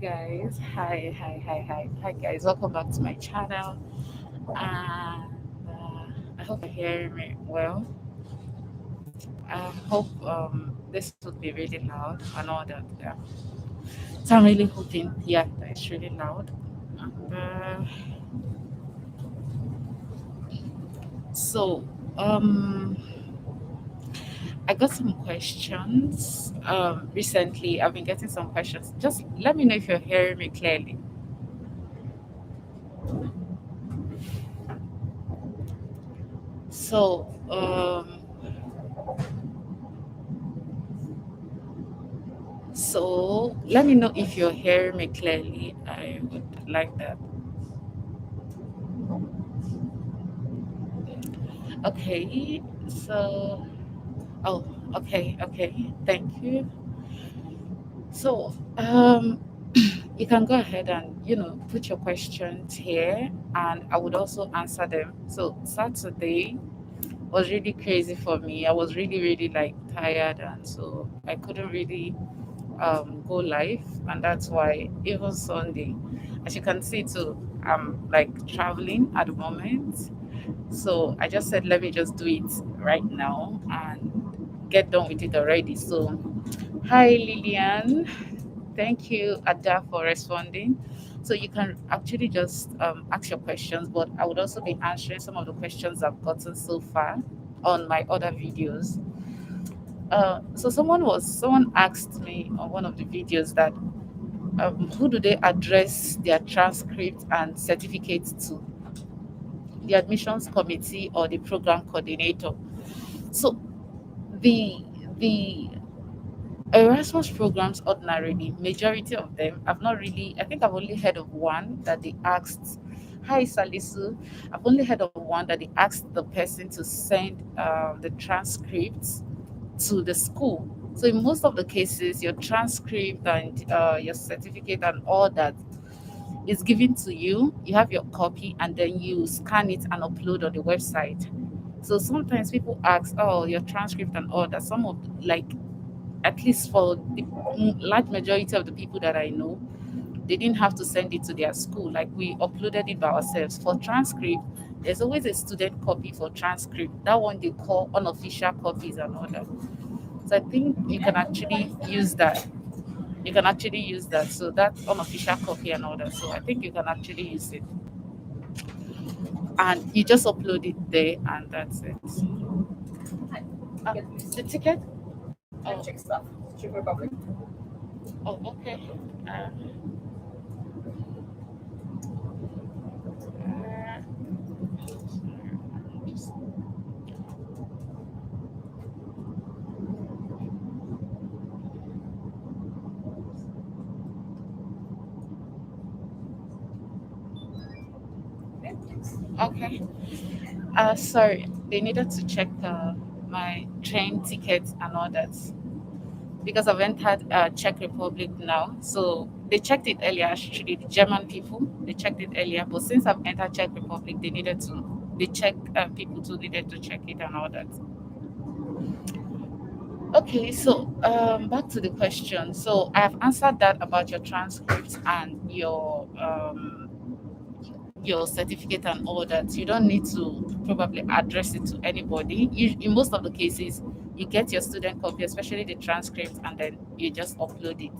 guys. Hi guys. Welcome back to my channel. And I hope you're hearing me well. I hope this would be really loud and all that. Yeah. So I'm really hoping, yeah, that it's really loud. And, so I got some questions. Recently I've been getting some questions. Just let me know if you're hearing me clearly. So So let me know if you're hearing me clearly. I would like that. Okay. So, oh, okay. Thank you. So, you can go ahead and put your questions here, and I would also answer them. So Saturday was really crazy for me. I was really like tired, and so I couldn't really go live, and that's why even Sunday, as you can see too, I'm like traveling at the moment. So I just said let me just do it right now and get done with it already. So hi Lillian, thank you Ada for responding. So you can actually just ask your questions, but I would also be answering some of the questions I've gotten so far on my other videos. So someone asked me on one of the videos that who do they address their transcript and certificates to, the admissions committee or the program coordinator? So the the Erasmus programs, ordinarily majority of them, I think I've only heard of one that they asked, hi Salisu, I've only heard of one that they asked the person to send the transcripts to the school. So in most of the cases, your transcript and your certificate and all that is given to you. You have your copy, and then you scan it and upload on the website. So sometimes people ask, "Oh, your transcript and all that." Some of like, at least for the large majority of the people that I know, they didn't have to send it to their school. Like we uploaded it by ourselves. For transcript, there's always a student copy for transcript. That one they call unofficial copies and all that. So I think you can actually use that. You can actually use that. So that's unofficial copy and all that. So I think you can actually use it. And you just upload it there and that's it. The ticket? Oh, Czech stuff. Czech Republic. oh okay. Uh, uh, okay. Sorry, they needed to check my train tickets and all that because I've entered Czech Republic now. So they checked it earlier. Actually, the German people they checked it earlier, but since I've entered Czech Republic, they checked people too needed to check it and all that. Okay, so back to the question. So I have answered that about your transcript and your certificate and all that. You don't need to probably address it to anybody. In most of the cases, you get your student copy, especially the transcript, and then you just upload it.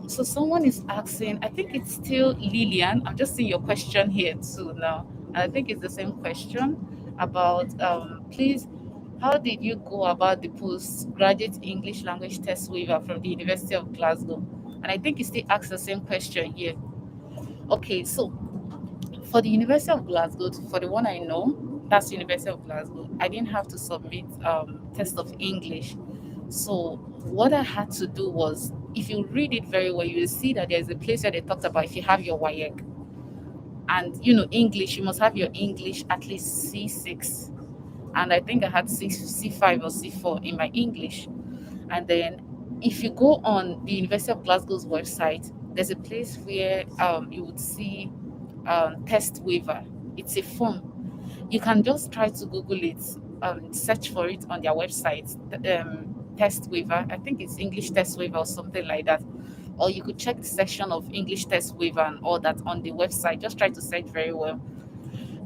So someone is asking, I think it's still Lillian. I'm just seeing your question here too now. And I think it's the same question about please, how did you go about the postgraduate English language test waiver from the University of Glasgow? And I think you still ask the same question here. Okay, so for the University of Glasgow, for the one I know, that's University of Glasgow, I didn't have to submit test of English. So what I had to do was, if you read it very well, you will see that there's a place where they talked about if you have your WAEC and English, you must have your English at least C6. And I think I had C5 or C4 in my English. And then if you go on the University of Glasgow's website, there's a place where you would see test waiver. It's a form. You can just try to Google it, search for it on their website. Test waiver. I think it's English test waiver or something like that. or you could check the section of English test waiver and all that on the website. Just try to search very well.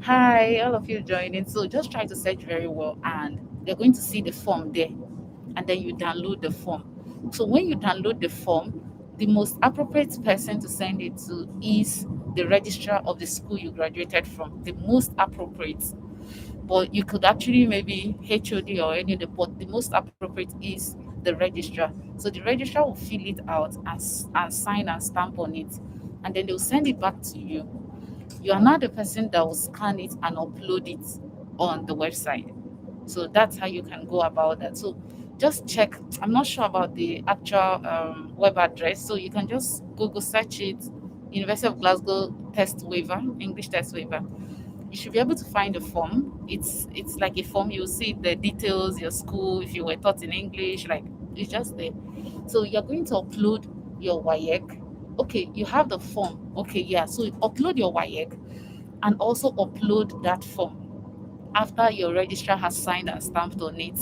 Hi, all of you joining. So just try to search very well, and you're going to see the form there, and then you download the form. So when you download the form, the most appropriate person to send it to is the registrar of the school you graduated from. The most appropriate, but you could actually maybe HOD or any of the, but the most appropriate is the registrar. So the registrar will fill it out and sign and stamp on it, and then they'll send it back to you. You are not the person that will scan it and upload it on the website. So that's how you can go about that. So just check. I'm not sure about the actual web address, so you can just Google search it. University of Glasgow test waiver, English test waiver. You should be able to find the form. It's like a form. You'll see the details, your school, if you were taught in English, like it's just there. So you're going to upload your WAEC. Okay, you have the form. Okay, yeah. So you upload your WAEC and also upload that form after your registrar has signed and stamped on it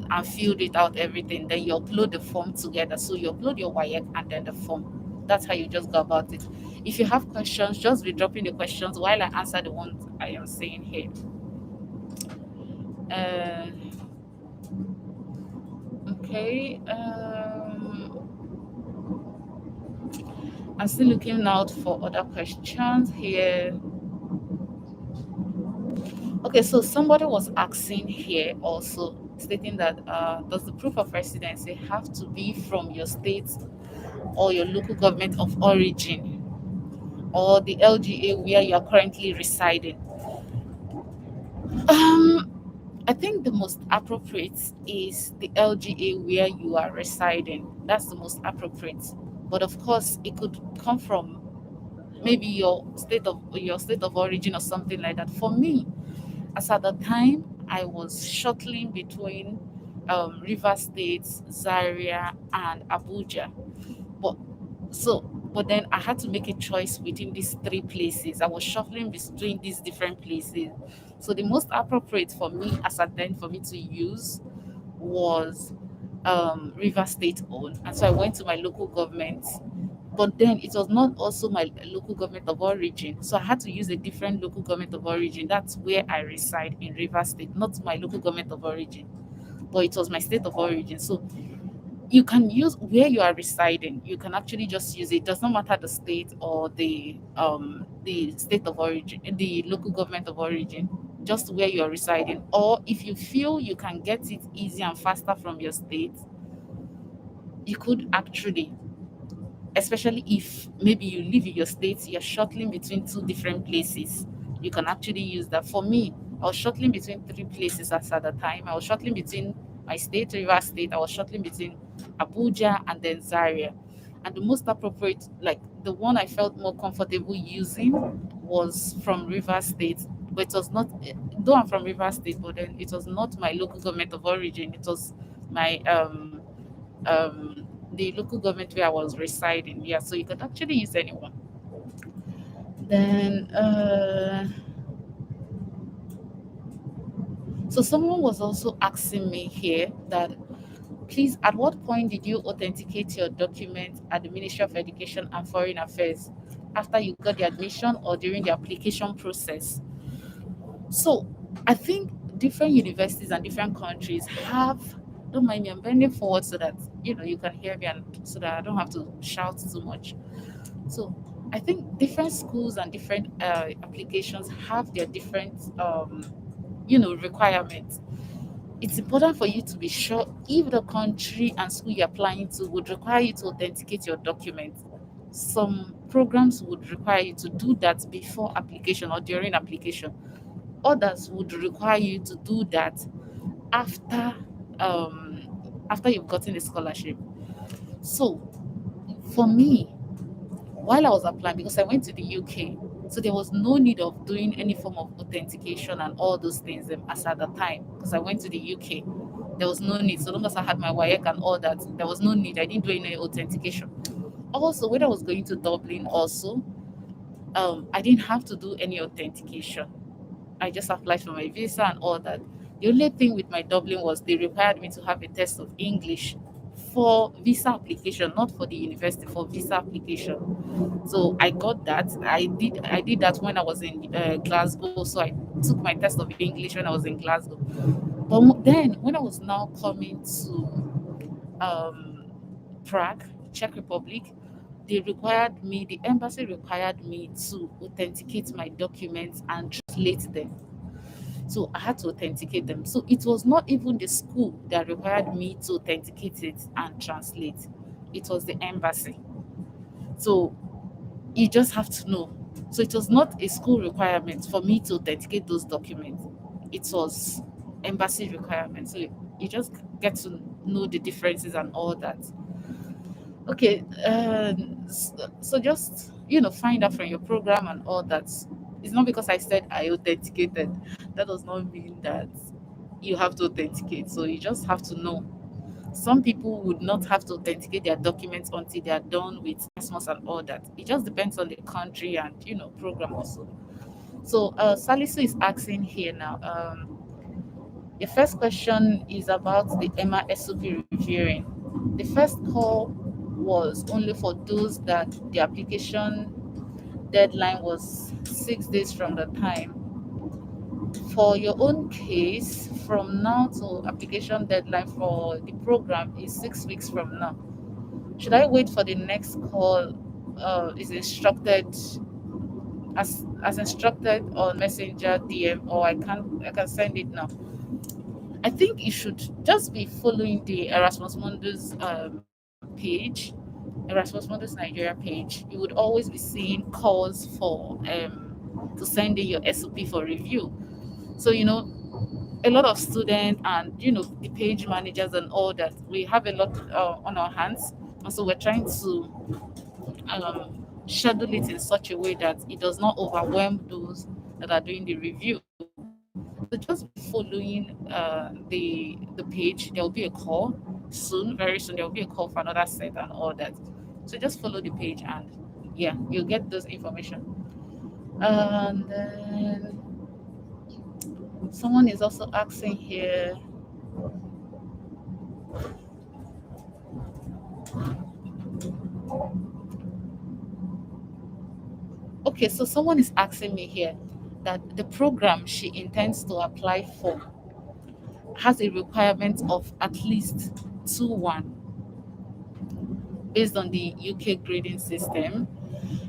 and filled it out, everything. Then you upload the form together. So you upload your WAEC and then the form. That's how you just go about it. If you have questions, just be dropping the questions while I answer the ones I am saying here. Uh, okay. I'm still looking out for other questions here. Okay, so somebody was asking here also, stating that does the proof of residency have to be from your state or your local government of origin or the LGA where you are currently residing? Um, I think the most appropriate is the LGA where you are residing. That's the most appropriate. But of course, it could come from maybe your state of origin or something like that. For me, as at the time, I was shuttling between River State, Zaria, and Abuja. But but then I had to make a choice within these three places. I was shuffling between these different places. So the most appropriate for me as at then for me to use was River State owned. And so I went to my local government. But then it was not also my local government of origin. So I had to use a different local government of origin. That's where I reside in River State, not my local government of origin, but it was my state of origin. So you can use where you are residing. You can actually just use it. It does not matter the state or the state of origin, the local government of origin, just where you are residing. Or if you feel you can get it easier and faster from your state, you could actually, especially if maybe you live in your state, you're shuttling between two different places, you can actually use that. For me, I was shuttling between three places as at the time. I was shuttling between my state, River State, I was shuttling between Abuja and then Zaria. And the most appropriate, like the one I felt more comfortable using was from River State. But it was not, though I'm from River State, but then it was not my local government of origin. It was my the local government where I was residing. Yeah, so you could actually use anyone. Then, so someone was also asking me here that, please, at what point did you authenticate your document at the Ministry of Education and Foreign Affairs? After you got the admission or during the application process? So I think different universities and different countries have, don't mind me, I'm bending forward so that you can hear me and so that I don't have to shout too much. So I think different schools and different applications have their different requirements. It's important for you to be sure if the country and school you're applying to would require you to authenticate your documents. Some programs would require you to do that before application or during application. Others would require you to do that after after you've gotten the scholarship. So for me, while I was applying, because I went to the UK, so there was no need of doing any form of authentication and all those things as at the time, because I went to the UK. There was no need. So long as I had my WAEC and all that, there was no need. I didn't do any authentication. Also, when I was going to Dublin, also, I didn't have to do any authentication. I just applied for my visa and all that. The only thing with my Dublin was they required me to have a test of English for visa application, not for the university, for visa application. So I got that. I did that when I was in Glasgow. So I took my test of English when I was in Glasgow. But then when I was now coming to Prague, Czech Republic, the embassy required me to authenticate my documents and translate them. So I had to authenticate them. So it was not even the school that required me to authenticate it and translate. It was the embassy. So you just have to know. So it was not a school requirement for me to authenticate those documents. It was embassy requirement. So you just get to know the differences and all that. Okay, so just find out from your program and all that. It's not because I said I authenticated. That does not mean that you have to authenticate. So you just have to know. Some people would not have to authenticate their documents until they are done with Erasmus and all that. It just depends on the country and program also. So Salisu is asking here now. The first question is about the EMA SOP reviewing. The first call was only for those that the application deadline was 6 days from the time. For your own case, from now to application deadline for the program is 6 weeks from now. Should I wait for the next call? Is instructed as instructed on Messenger DM, or I can send it now. I think you should just be following the Erasmus Mundus page, Erasmus Mundus Nigeria page. You would always be seeing calls for to send in your SOP for review. So a lot of students and the page managers and all that, we have a lot on our hands, and so we're trying to schedule it in such a way that it does not overwhelm those that are doing the review. So just be following the page. There will be a call soon, very soon. There will be a call for another set and all that. So just follow the page, and yeah, you'll get those information. And then someone is also asking here. Okay, so someone is asking me here that the program she intends to apply for has a requirement of at least 2-1 based on the UK grading system.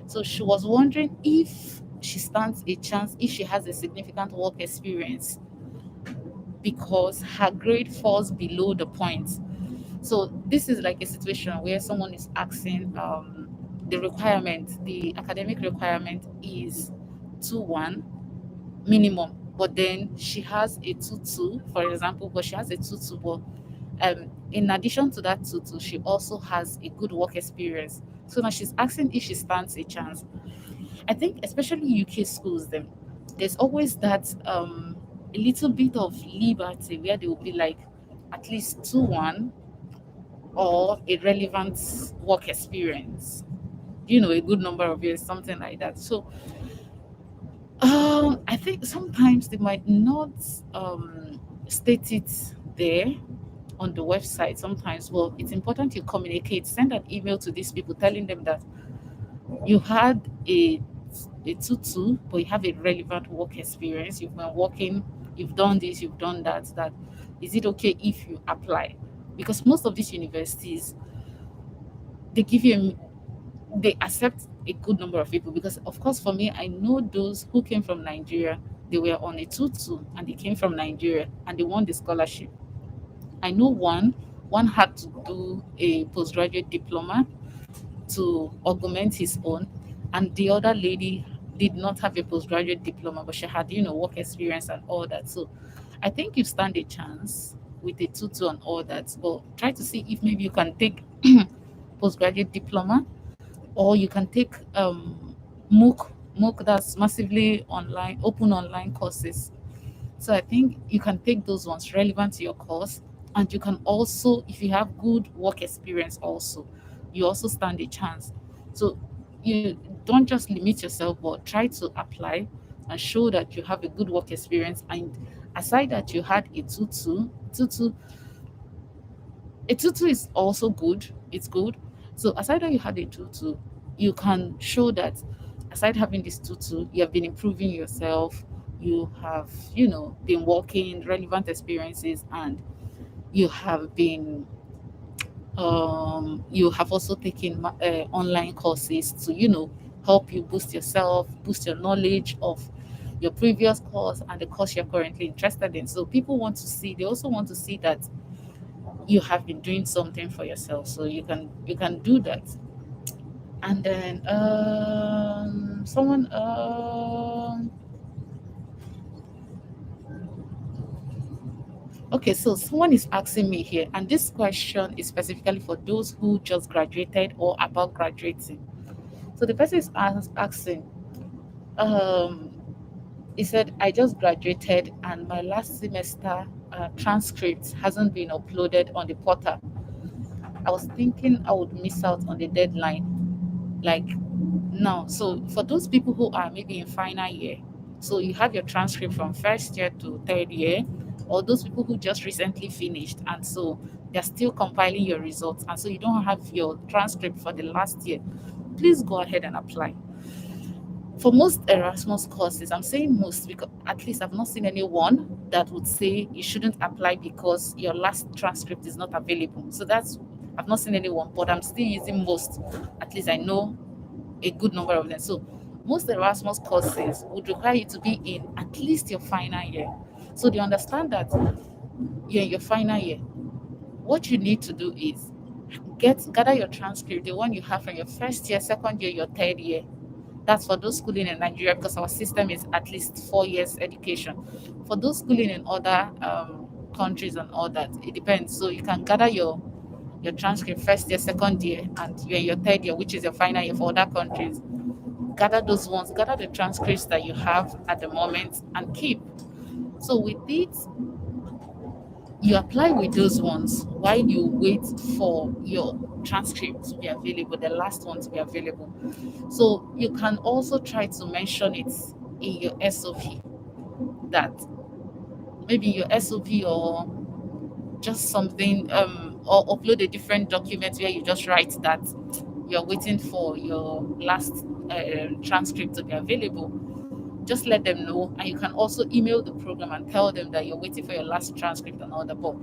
So she was wondering if she stands a chance if she has a significant work experience because her grade falls below the point. So this is like a situation where someone is asking the academic requirement is 2-1 minimum, but then she has a 2-2, for example, but she has a 2-2, but in addition to that 2-2, she also has a good work experience. So now she's asking if she stands a chance. I think especially UK schools, then there's always that a little bit of liberty where they will be like at least 2-1 or a relevant work experience, a good number of years, something like that. So I think sometimes they might not state it there on the website. Sometimes, well, it's important you communicate. Send an email to these people telling them that you had a 2-2, but you have a relevant work experience. You've been working, you've done this, you've done that. That is it okay if you apply? Because most of these universities, they give you they accept a good number of people. Because of course, for me, I know those who came from Nigeria. They were on a 2-2 and they came from Nigeria and they won the scholarship. I know one had to do a postgraduate diploma to augment his own, and the other lady did not have a postgraduate diploma, but she had work experience and all that. So I think you stand a chance with a 2-2 and all that. But try to see if maybe you can take postgraduate diploma, or you can take MOOC, that's massively online, open online courses. So I think you can take those ones relevant to your course, and you can also, if you have good work experience, also you also stand a chance. So you don't just limit yourself, but try to apply and show that you have a good work experience. And aside that you had a 2-2, A tutu is also good. It's good. So aside that you had a tutu, you can show that aside having this tutu, you have been improving yourself. You have, been working relevant experiences, and you have been you have also taken online courses to help you boost yourself, boost your knowledge of your previous course and the course you're currently interested in. So people want to see, they also want to see that you have been doing something for yourself, so you can do that. And then someone okay, so someone is asking me here, and this question is specifically for those who just graduated or about graduating. So the person is asking, um he said, I just graduated and my last semester transcript hasn't been uploaded on the portal. I was thinking I would miss out on the deadline. Like, no. So for those people who are maybe in final year, so you have your transcript from first year to third year, or those people who just recently finished, and so they're still compiling your results, and so you don't have your transcript for the last year, please go ahead and apply. For most Erasmus courses, I'm saying most because at least I've not seen anyone that would say you shouldn't apply because your last transcript is not available. So that's, I've not seen anyone, but I'm still using most. At least I know a good number of them. So most Erasmus courses would require you to be in at least your final year. So they understand that you're in your final year. What you need to do is gather your transcript, the one you have from your first year, second year, your third year. That's for those schooling in Nigeria because our system is at least 4 years education. For those schooling in other countries and all that, it depends. So you can gather your transcript first year, second year, and you're in your third year, which is your final year for other countries. Gather those ones, gather the transcripts that you have at the moment and keep. So with it, you apply with those ones while you wait for your transcript to be available, the last one to be available. So you can also try to mention it in your SOP, that maybe your SOP, or just something, or upload a different document where you just write that you're waiting for your last transcript to be available. Just let them know, and you can also email the program and tell them that you're waiting for your last transcript and all that. But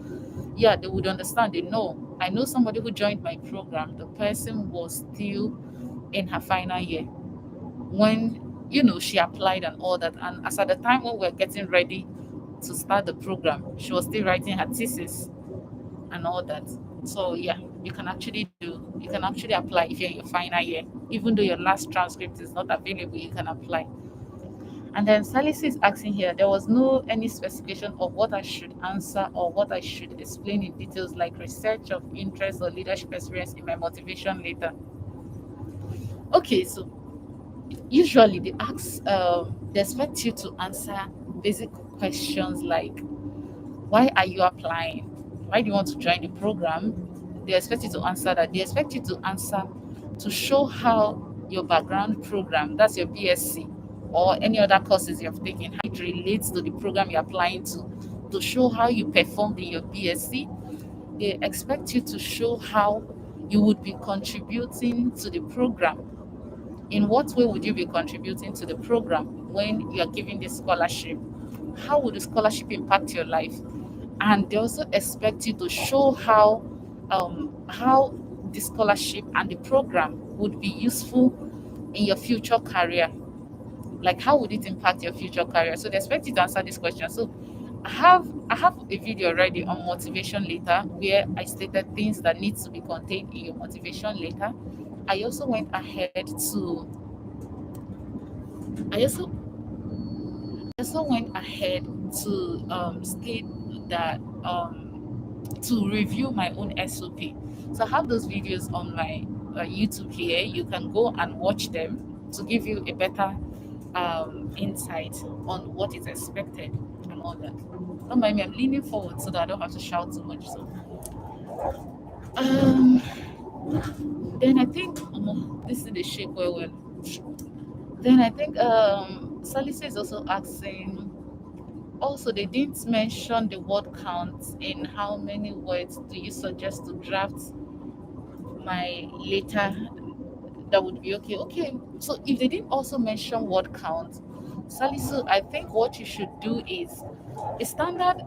yeah, they would understand. They know. I know somebody who joined my program. The person was still in her final year when she applied and all that. And as at the time when we are getting ready to start the program, she was still writing her thesis and all that. So yeah, you can actually apply if you're in your final year, even though your last transcript is not available. You can apply. And then Salisu is asking here, there was no any specification of what I should answer or what I should explain in details, like research of interest or leadership experience in my motivation later. Okay, so usually they expect you to answer basic questions like, why are you applying? Why do you want to join the program? They expect you to answer that. They expect you to answer to show how your background program, that's your BSc or any other courses you've taken, how it relates to the program you're applying to show how you performed in your BSc. They expect you to show how you would be contributing to the program. In what way would you be contributing to the program when you're giving this scholarship? How would the scholarship impact your life? And they also expect you to show how the scholarship and the program would be useful in your future career. Like, how would it impact your future career? So they expect you to answer this question. So I have a video already on motivation letter where I stated things that needs to be contained in your motivation letter. I also went ahead to I also went ahead to state that to review my own SOP. So I have those videos on my YouTube here. You can go and watch them to give you a better insight on what is expected and all that. Don't mind me, I'm leaning forward so that I don't have to shout too much. So um, then I think this is the shape where we're. Then I think Salisa is also asking. Also, they didn't mention the word count. In how many words do you suggest to draft my letter that would be okay? Okay, so if they didn't also mention word count, Salisu, I think what you should do is a standard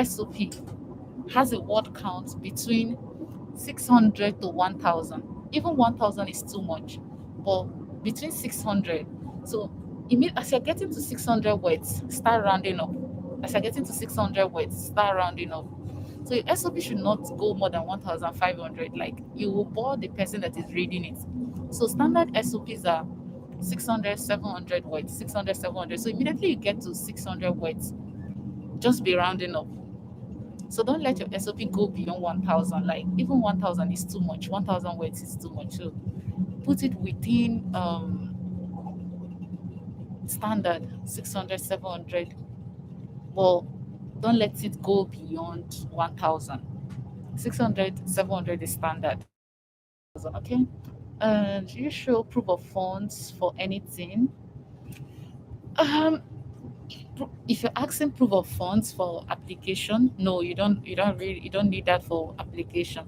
SOP has a word count between 600 to 1000. Even 1000 is too much, but between 600. So as you're getting to 600 words, start rounding up. As you're getting to 600 words, start rounding up. So your SOP should not go more than 1500. Like, you will bore the person that is reading it. So standard SOPs are 600, 700 words, 600, 700. So immediately you get to 600 words, just be rounding up. So don't let your SOP go beyond 1000. Like, even 1000 is too much. 1000 words is too much. So put it within standard 600, 700. Well, don't let it go beyond 1000. 600, 700 is standard. Okay. And you show proof of funds for anything. Um, if you're asking proof of funds for application, no, you don't need that for application.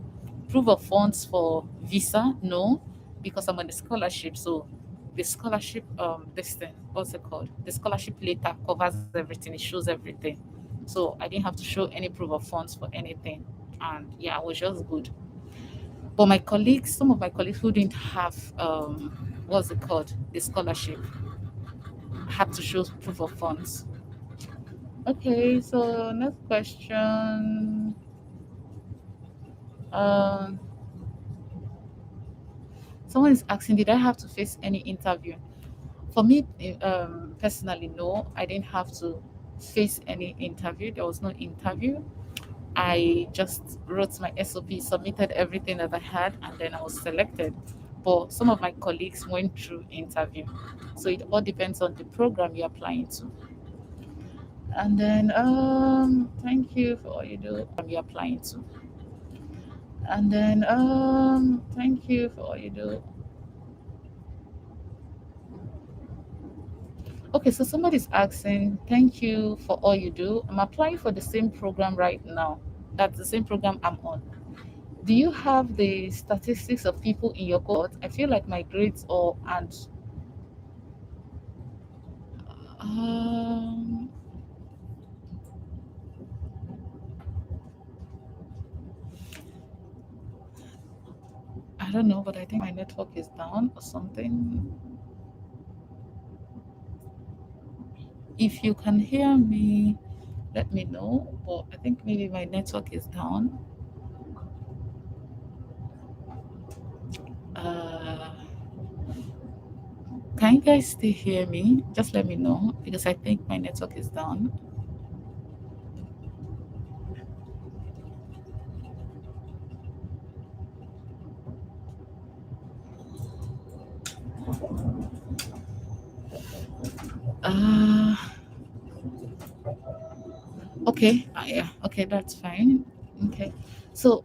Proof of funds for visa, no, because I'm on the scholarship. So the scholarship this thing, what's it called, the scholarship letter covers everything, it shows everything. So I didn't have to show any proof of funds for anything, and yeah, I was just good. But my colleagues, some of my colleagues who didn't have what's it called, the scholarship, had to show proof of funds. Okay, so next question. Um, Someone is asking, did I have to face any interview? For me, personally, no, I didn't have to face any interview. There was no interview. I just wrote my SOP, submitted everything that I had, and then I was selected. But some of my colleagues went through interview. So it all depends on the program you're applying to. And then, thank you for all you do. You're applying to. And then, thank you for all you do. Okay, so somebody's asking, thank you for all you do. I'm applying for the same program right now. That's the same program I'm on. Do you have the statistics of people in your cohort? I feel like my grades or and um I don't know, but I think my network is down or something. If you can hear me, let me know. But I think maybe my network is down. Uh, can you guys still hear me? Just let me know because I think my network is down. Uh, okay. Yeah. Okay, that's fine. Okay. So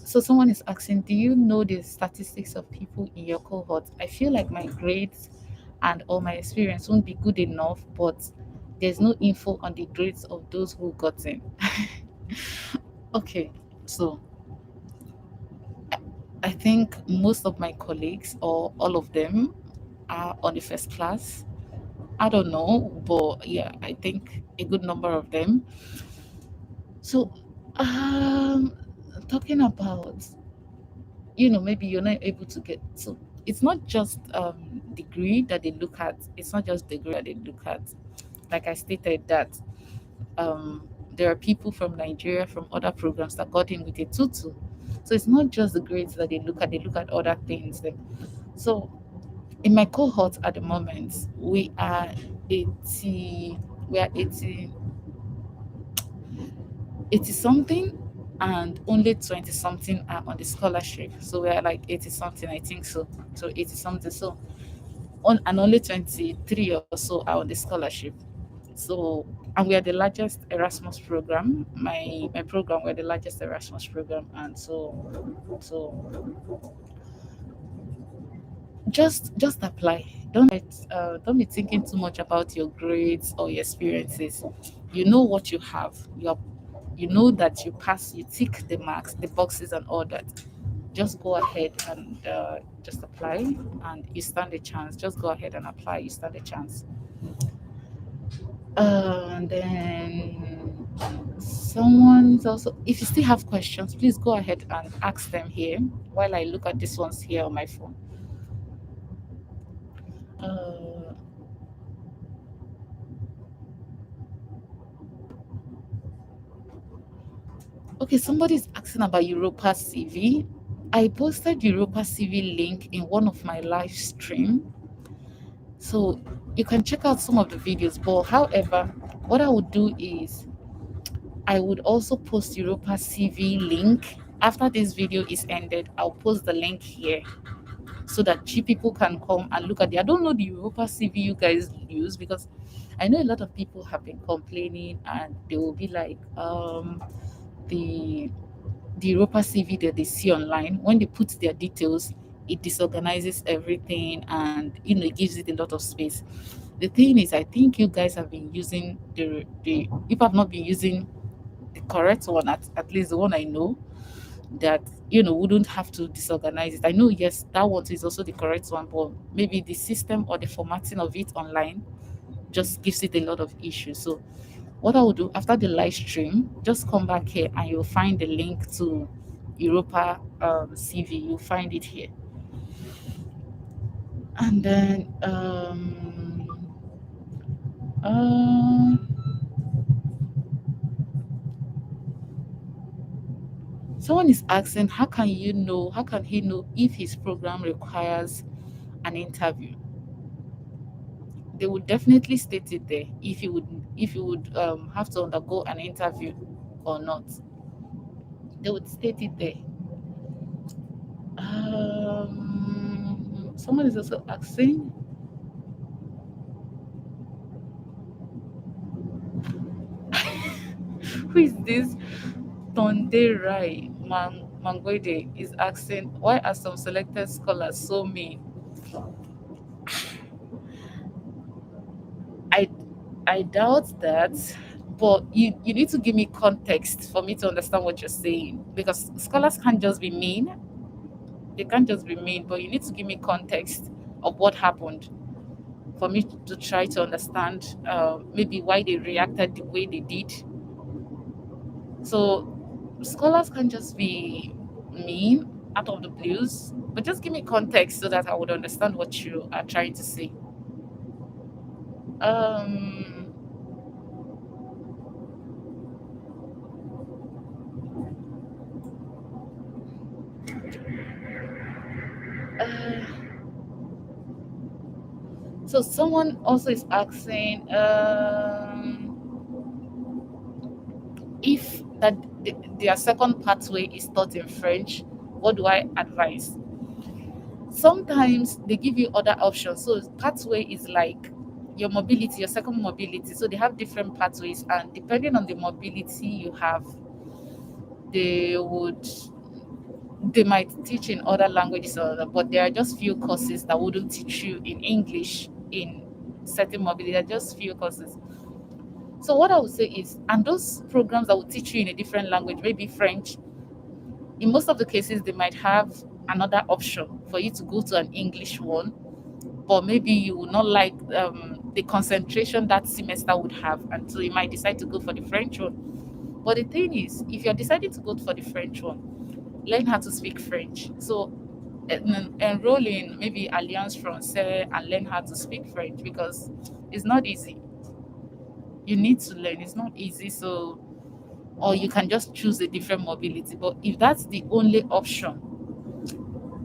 so someone is asking, do you know the statistics of people in your cohort? I feel like my grades and all my experience won't be good enough, but there's no info on the grades of those who got in. Okay. So I think most of my colleagues or all of them are on the first class. I don't know, but yeah, I think a good number of them. So, um, talking about, maybe you're not able to get, so it's not just degree that they look at. It's not just degree that they look at. Like I stated that there are people from Nigeria from other programs that got in with a tutu. So it's not just the grades that they look at. They look at other things. So in my cohort at the moment, we are 80, we are 80, 80 something, and only 20 something are on the scholarship. So we are like 80 something, I think so. So 80 something. So and only 23 or so are on the scholarship. So, and we are the largest Erasmus program. My program, we're the largest Erasmus program, and so just apply. Don't be thinking too much about your grades or your experiences. You know what you have. You know that you pass. You tick the marks, the boxes, and all that. Just go ahead and just apply, and you stand a chance. Just go ahead and apply. You stand a chance. And then someone's also. If you still have questions, please go ahead and ask them here while I look at these ones here on my phone. Uh, Okay, somebody's asking about Europa CV. I posted Europa CV link in one of my live stream, so you can check out some of the videos. But however, what I would do is I would also post Europa CV link after this video is ended. I'll post the link here so that you people can come and look at it. I don't know the Europa CV you guys use because I know a lot of people have been complaining and they will be like, the Europa CV that they see online, when they put their details, it disorganizes everything and it gives it a lot of space. The thing is, I think you guys have been using the if I've not been using the correct one, at least the one I know that wouldn't have to disorganize it. I know yes, that one is also the correct one, but maybe the system or the formatting of it online just gives it a lot of issues. So what I will do after the live stream, just come back here and you'll find the link to Europa CV. You'll find it here. And then uh, someone is asking, how can he know if his program requires an interview? They would definitely state it there if you would have to undergo an interview or not. They would state it there. Someone is also asking, who is this? Tonde Rai Mangoide is asking, why are some selected scholars so mean? I I doubt that, but you need to give me context for me to understand what you're saying because scholars can't just be mean. They can't just be mean, but you need to give me context of what happened for me to try to understand maybe why they reacted the way they did. So scholars can't just be mean out of the blues, but just give me context so that I would understand what you are trying to say. Um, uh, so someone also is asking if that their second pathway is taught in French, what do I advise? Sometimes they give you other options. So pathway is like your mobility, your second mobility. So they have different pathways, and depending on the mobility you have, they would they might teach in other languages or other, but there are just few courses that wouldn't teach you in English in certain mobility. There are just few courses. So what I would say is, and those programs that will teach you in a different language, maybe French, in most of the cases they might have another option for you to go to an English one, but maybe you will not like the concentration that semester would have, and so you might decide to go for the French one. But the thing is, if you're deciding to go for the French one, learn how to speak French. So enroll in maybe Alliance Française and learn how to speak French because it's not easy. You need to learn. It's not easy. So, or you can just choose a different mobility. But if that's the only option,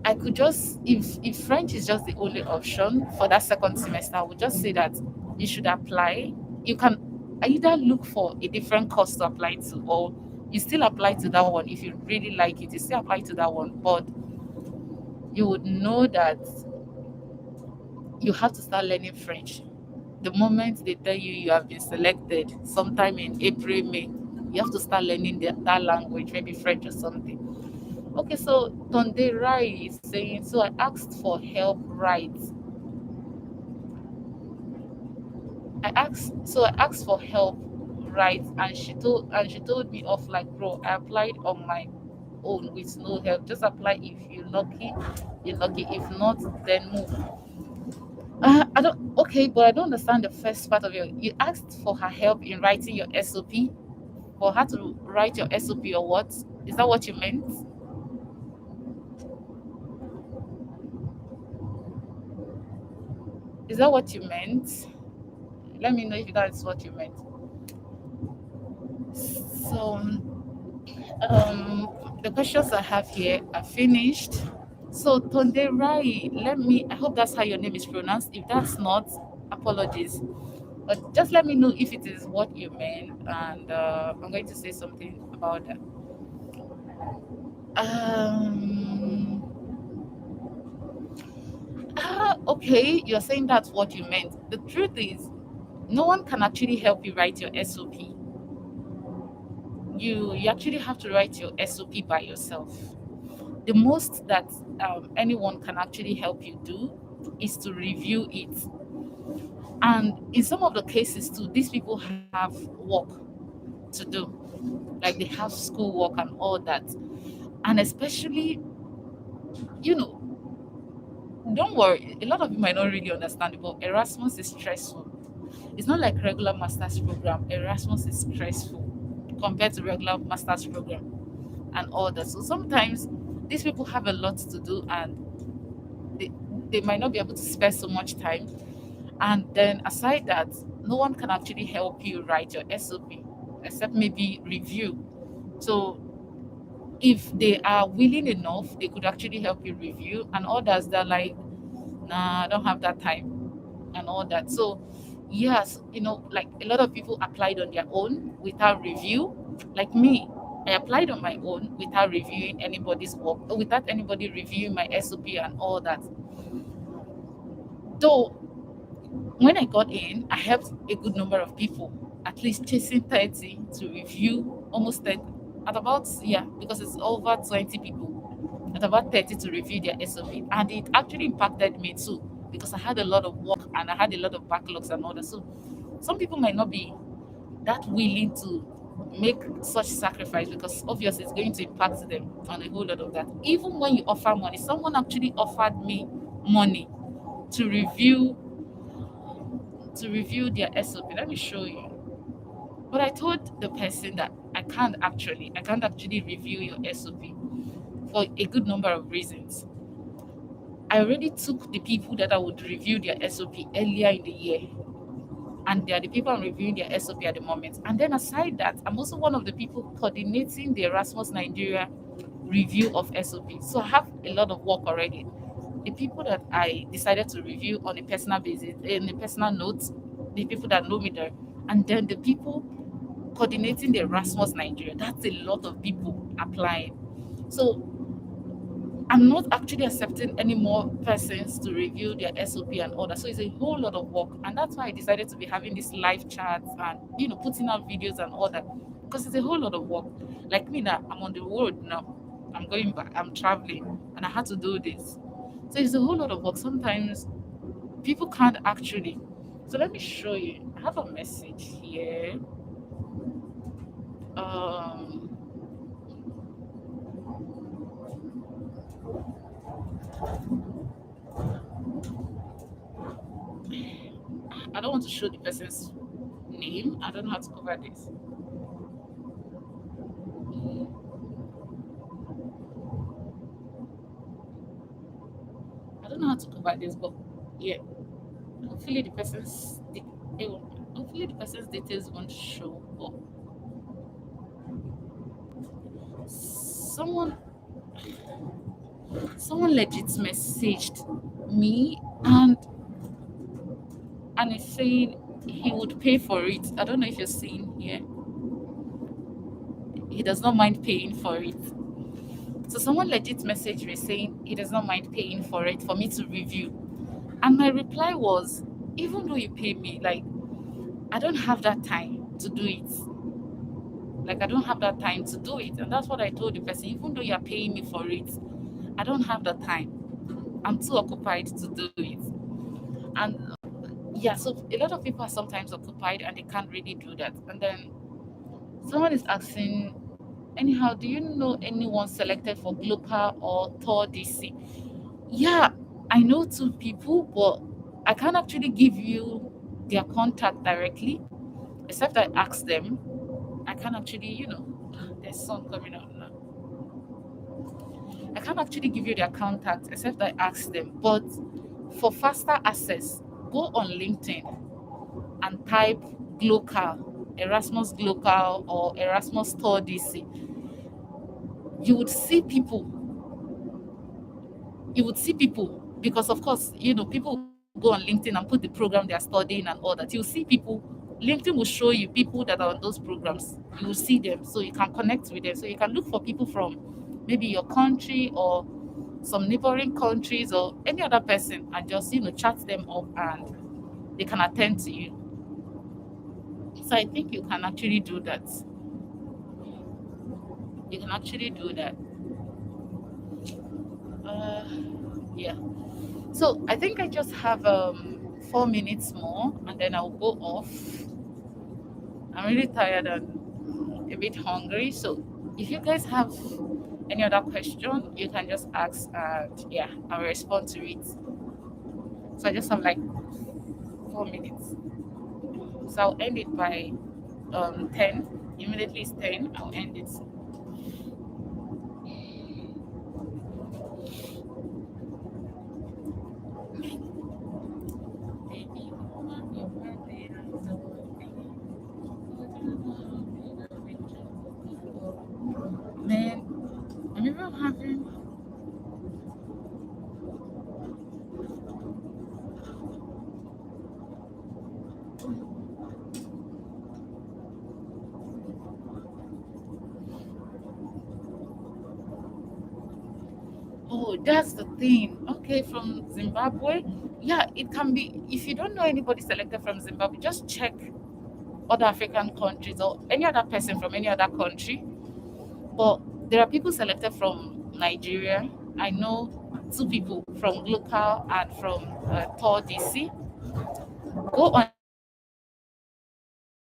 I could just if French is just the only option for that second semester, I would just say that you should apply. You can either look for a different course to apply to, or you still apply to that one if you really like it. You still apply to that one, but you would know that you have to start learning French. The moment they tell you you have been selected, sometime in April, May, you have to start learning that language, maybe French or something. Okay, so Tonde Rai is saying, so I asked for help, right? I asked for help, right? And she told me off like, bro, I applied on my own with no help. Just apply. If you're lucky, you're lucky. If not, then move. I don't. Okay, but I don't understand the first part of your. You asked for her help in writing your SOP, for her to write your SOP or what? Is that what you meant? Is that what you meant? Let me know if that's what you meant. So, the questions I have here are finished. So, Tonde Rai, I hope that's how your name is pronounced. If that's not, apologies. But just let me know if it is what you meant, and I'm going to say something about that. Um, okay, you're saying that's what you meant. The truth is, no one can actually help you write your SOP. You actually have to write your SOP by yourself. The most that anyone can actually help you do is to review it. And in some of the cases too, these people have work to do, like they have school work and all that. And especially, you know, don't worry, a lot of you might not really understand it, but Erasmus is stressful. It's not like regular master's program. Erasmus is stressful compared to regular master's program and all that. So sometimes these people have a lot to do, and they, they might not be able to spare so much time. And then aside that, no one can actually help you write your SOP except maybe review. So if they are willing enough, they could actually help you review, and others they're like, nah, I don't have that time and all that. So yes, like a lot of people applied on their own without review. Like me, I applied on my own without reviewing anybody's work, without anybody reviewing my SOP and all that. Though when I got in, I helped a good number of people, at least chasing 30 to review, almost 30, at about, yeah, because it's over 20 people, at about 30 to review their SOP. And it actually impacted me too, because I had a lot of work and I had a lot of backlogs and all that. So some people might not be that willing to make such sacrifice, because obviously it's going to impact them on a whole lot of that. Even when you offer money, someone actually offered me money to review their SOP. Let me show you. But I told the person that I can't actually review your SOP for a good number of reasons. I already took the people that I would review their SOP earlier in the year, and they are the people I'm reviewing their SOP at the moment. And then aside that, I'm also one of the people coordinating the Erasmus Nigeria review of SOP. So I have a lot of work already. The people that I decided to review on a personal basis, in a personal note, the people that know me there, and then the people coordinating the Erasmus Nigeria. That's a lot of people applying. So I'm not actually accepting any more persons to review their SOP and all that. So it's a whole lot of work. And that's why I decided to be having these live chats and, putting out videos and all that. Because it's a whole lot of work. Like me now, I'm on the road now. I'm going back, I'm traveling, and I had to do this. So it's a whole lot of work. Sometimes people can't actually. So let me show you. I have a message here. Um, I don't want to show the person's name. I don't know how to cover this. I don't know how to cover this, but yeah, hopefully the person's hopefully the person's details won't show. But someone someone legit messaged me, and it's saying he would pay for it. I don't know if you're seeing here. He does not mind paying for it. So someone legit messaged me saying he does not mind paying for it for me to review. And my reply was, even though you pay me, like, I don't have that time to do it. Like I don't have that time to do it. And that's what I told the person, even though you're paying me for it, I don't have the time. I'm too occupied to do it. And yeah, so a lot of people are sometimes occupied and they can't really do that. And then someone is asking, anyhow, do you know anyone selected for global or tour DC? Yeah, I know two people, but I can't actually give you their contact directly, except I ask them. I can't actually, there's sun coming out now. I can't actually give you their contact except I ask them. But for faster access, go on LinkedIn and type Glocal, Erasmus Glocal or Erasmus Tour DC. You would see people. You would see people because, of course, people go on LinkedIn and put the program they are studying and all that. You'll see people. LinkedIn will show you people that are on those programs. You will see them, so you can connect with them. So you can look for people from maybe your country or some neighboring countries or any other person and just chat them up and they can attend to you. So I think you can actually do that. You can actually do that. Uh, yeah. So I think I just have 4 minutes more and then I'll go off. I'm really tired and a bit hungry. So if you guys have any other question, you can just ask and yeah, I'll respond to it. So I just have like 4 minutes. So I'll end it by 10. Immediately it's 10, I'll end it. Man, I'm even having. Oh, that's the thing. Okay, from Zimbabwe. Yeah, it can be. If you don't know anybody selected from Zimbabwe, just check other African countries or any other person from any other country. But there are people selected from Nigeria. I know two people from local and from Tor DC. Go on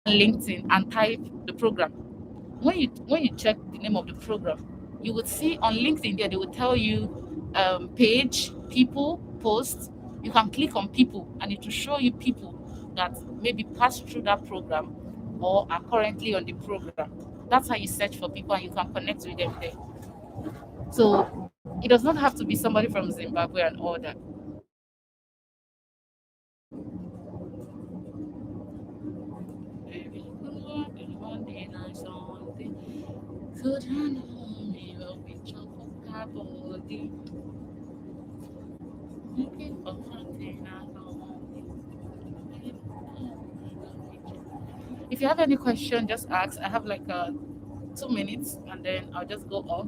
LinkedIn and type the program. When you check the name of the program, you would see on LinkedIn there they will tell you page, people, posts. You can click on people and it will show you people that maybe passed through that program or are currently on the program. That's how you search for people and you can connect with them there. So it does not have to be somebody from Zimbabwe and all that. If you have any question, just ask. I have like 2 minutes and then I'll just go off.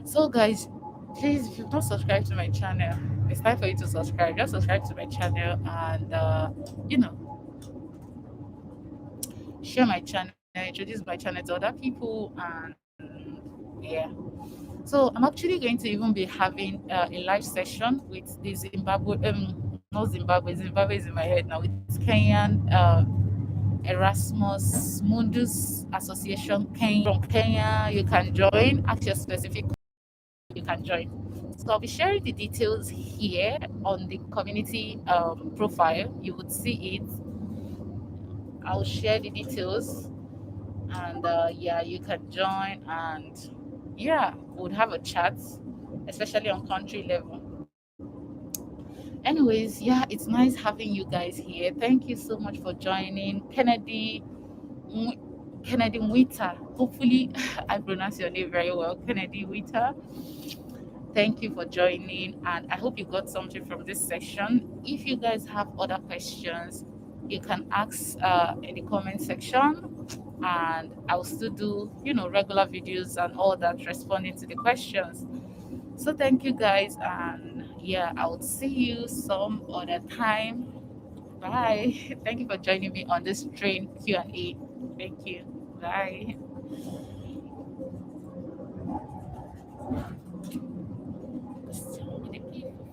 So, guys, please, if you've not subscribed to my channel, it's time for you to subscribe. Just subscribe to my channel and, share my channel, introduce my channel to other people, and yeah. So, I'm actually going to even be having a live session with the Zimbabwe, not Zimbabwe, Zimbabwe is in my head now, with Kenyan Erasmus Mundus Association Kenya, from Kenya. You can join, ask your specific, you can join. So I'll be sharing the details here on the community profile. You would see it. I'll share the details, and yeah, you can join, and yeah, we'll have a chat, especially on country level. Anyways, yeah, it's nice having you guys here. Thank you so much for joining, Kennedy Wita. Hopefully, I pronounce your name very well, Kennedy Wita. Thank you for joining, and I hope you got something from this session. If you guys have other questions, you can ask in the comment section, and I'll still do, regular videos and all that responding to the questions. So thank you guys, and yeah, I will see you some other time. Bye. Thank you for joining me on this train Q&A. Thank you. Bye.